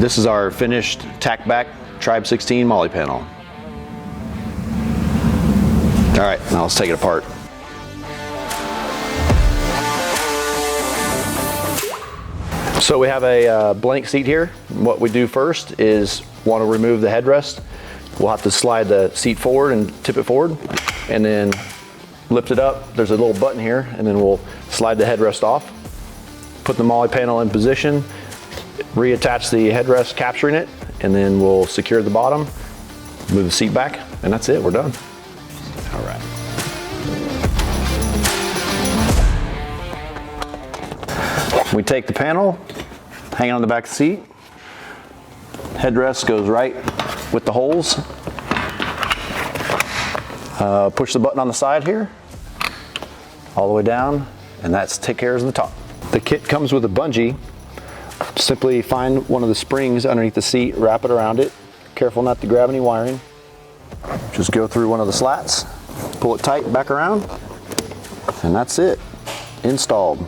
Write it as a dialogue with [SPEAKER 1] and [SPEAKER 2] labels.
[SPEAKER 1] This is our finished Tac-Back Tribe-16 Molle panel. All right, now let's take it apart. So we have a blank seat here. What we do first is want to remove the headrest. We'll have to slide the seat forward and tip it forward, and then lift it up. There's a little button here, and then we'll slide the headrest off. Put the Molle panel in position, reattach the headrest, capturing it, and then we'll secure the bottom, move the seat back, and that's it, we're done. All right. We take the panel, hang it on the back of the seat. Headrest goes right with the holes. Push the button on the side here, all the way down, and that's take care of the top. The kit comes with a bungee. Simply find one of the springs underneath the seat, wrap it around it. Careful not to grab any wiring. Just go through one of the slats, pull it tight back around, and that's it, installed.